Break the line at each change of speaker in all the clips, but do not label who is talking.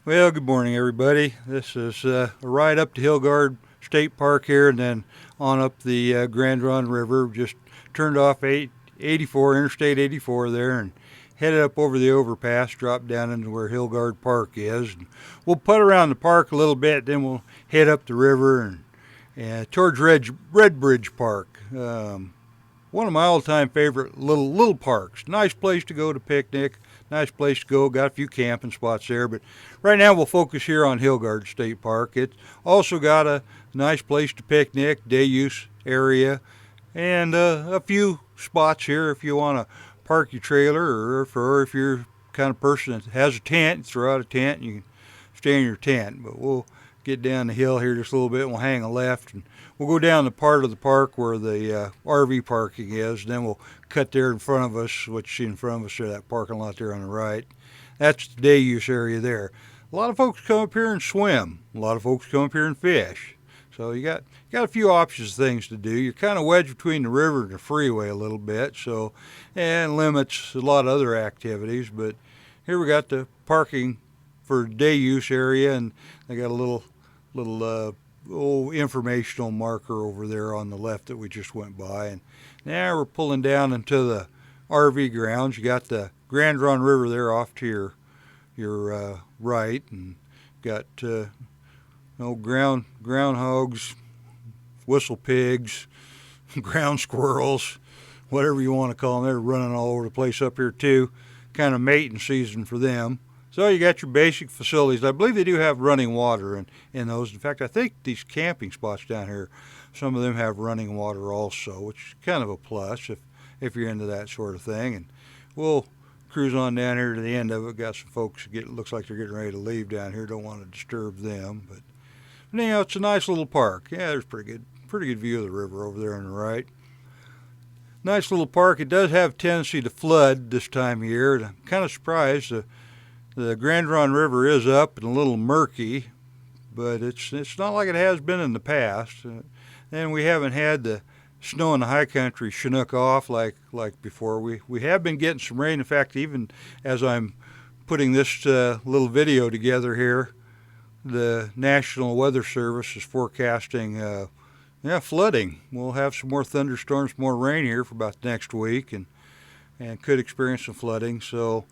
Well, good morning, everybody. This is a ride up to Hilgard State Park here and then on up the Grande Ronde River. Just turned off 84, Interstate 84 there, and headed up over the overpass, dropped down into where Hilgard Park is. And we'll putt around the park a little bit, then we'll head up the river and towards Red Bridge Park. One of my all-time favorite little parks. Nice place to go to picnic. Nice place to go. Got a few camping spots there, but right now we'll focus here on Hilgard State Park. It's also got a nice place to picnic, day use area, and a few spots here if you want to park your trailer, or if you're the kind of person that has a tent, throw out a tent and you can stay in your tent. But we'll get down the hill here just a little bit and we'll hang a left and we'll go down the part of the park where the RV parking is, and then we'll cut there in front of us, what you see in front of us there, that parking lot there on the right. That's the day use area there. A lot of folks come up here and swim. A lot of folks come up here and fish. So you got a few options of things to do. You're kind of wedged between the river and the freeway a little bit, so and limits a lot of other activities. But here we got the parking for day use area, and they got a little informational marker over there on the left that we just went by. And now we're pulling down into the RV grounds. You got the Grande Ronde River there off to your right, and got groundhogs, whistle pigs, ground squirrels, whatever you want to call them. They're running all over the place up here too. Kind of mating season for them. So you got your basic facilities. I believe they do have running water in those. In fact, I think these camping spots down here, some of them have running water also, which is kind of a plus if you're into that sort of thing. And we'll cruise on down here to the end of it. Got some folks looks like they're getting ready to leave down here. Don't want to disturb them, but anyhow, it's a nice little park. Yeah, there's pretty good view of the river over there on the right. Nice little park. It does have a tendency to flood this time of year, and I'm kind of surprised. The Grande Ronde River is up and a little murky, but it's not like it has been in the past. And we haven't had the snow in the high country chinook off like before. We have been getting some rain. In fact, even as I'm putting this little video together here, the National Weather Service is forecasting flooding. We'll have some more thunderstorms, more rain here for about the next week, and could experience some flooding. So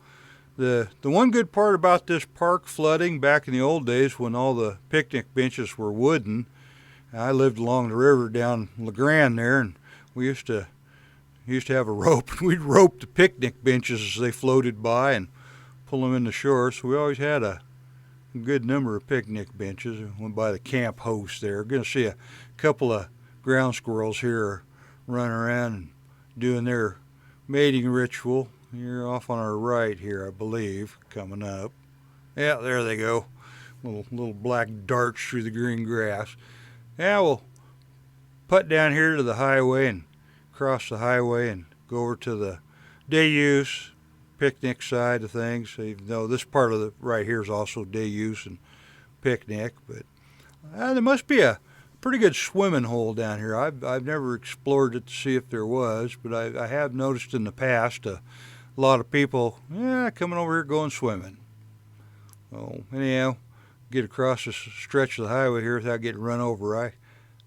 the one good part about this park flooding, back in the old days when all the picnic benches were wooden, I lived along the river down La Grande there, and we used to have a rope. We'd rope the picnic benches as they floated by and pull them in the shore. So we always had a good number of picnic benches. We went by the camp host there. We're going to see a couple of ground squirrels here running around and doing their mating ritual. You're off on our right here, I believe, coming up. Yeah, there they go. Little black darts through the green grass. Yeah, we'll putt down here to the highway and cross the highway and go over to the day use picnic side of things. Even though this part of the right here is also day use and picnic, but there must be a pretty good swimming hole down here. I've never explored it to see if there was, but I have noticed in the past a lot of people coming over here going swimming. So anyhow, get across this stretch of the highway here without getting run over.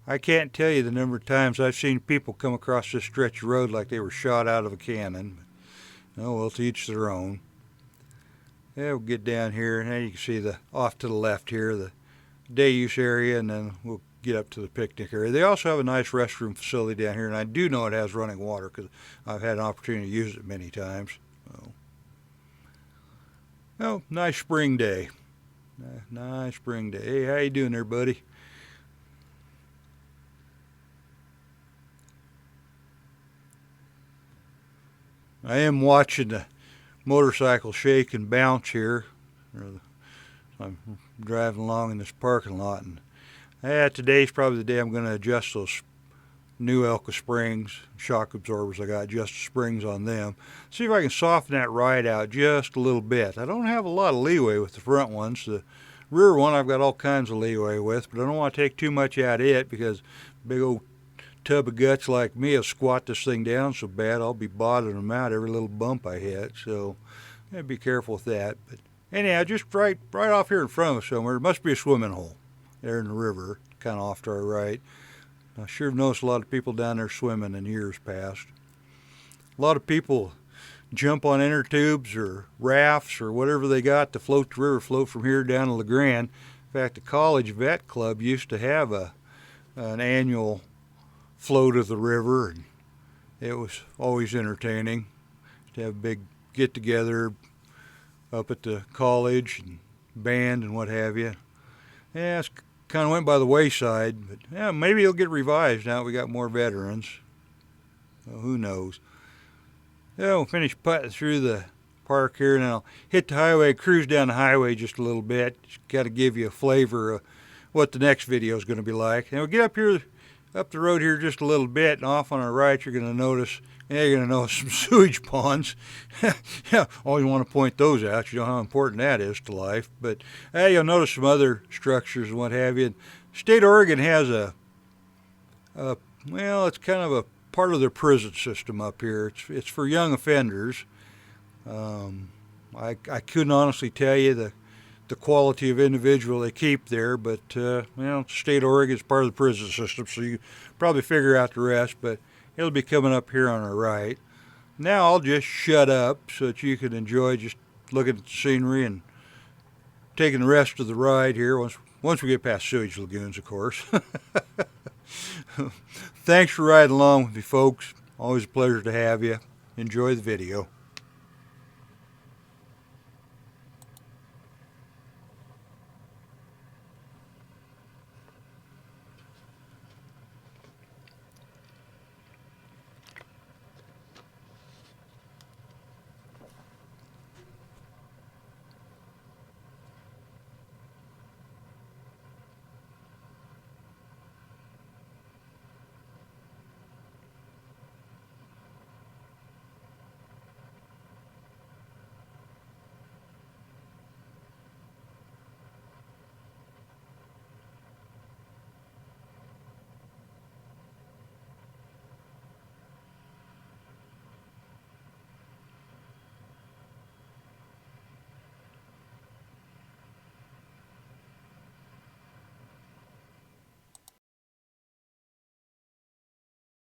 I can't tell you the number of times I've seen people come across this stretch of road like they were shot out of a cannon. Oh well, to each their own. Yeah, we'll get down here, and now you can see off to the left here, the day use area, and then we'll get up to the picnic area. They also have a nice restroom facility down here, and I do know it has running water because I've had an opportunity to use it many times. Oh, nice spring day. Nice spring day. Hey, how you doing there, buddy? I am watching the motorcycle shake and bounce here. I'm driving along in this parking lot, and today's probably the day I'm going to adjust those new Elka springs, shock absorbers. I got adjust the springs on them. See if I can soften that ride out just a little bit. I don't have a lot of leeway with the front ones. The rear one I've got all kinds of leeway with, but I don't want to take too much out of it because big old tub of guts like me will squat this thing down so bad I'll be bottoming them out every little bump I hit. So be careful with that. But Anyhow, just right off here in front of us somewhere, there must be a swimming hole there in the river, kind of off to our right. I sure have noticed a lot of people down there swimming in years past. A lot of people jump on inner tubes or rafts or whatever they got to float the river, float from here down to La Grande. In fact, the college vet club used to have an annual float of the river, and it was always entertaining to have a big get-together up at the college and band and what have you. Yeah, it's kind of went by the wayside, but yeah, maybe it'll get revised now that we got more veterans. Well, who knows? Yeah, we'll finish putting through the park here, and I'll hit the highway, cruise down the highway just a little bit. Just got to give you a flavor of what the next video is going to be like. And we'll get up the road here just a little bit, and off on our right, you're going to notice some sewage ponds. Yeah, always want to point those out. You know how important that is to life. But you'll notice some other structures and what have you. State of Oregon has it's kind of a part of their prison system up here. It's for young offenders. I couldn't honestly tell you the quality of individual they keep there, but state of Oregon is part of the prison system, so you probably figure out the rest. But it'll be coming up here on our right. Now I'll just shut up so that you can enjoy just looking at the scenery and taking the rest of the ride here once we get past sewage lagoons, of course. Thanks for riding along with me, folks. Always a pleasure to have you. Enjoy the video.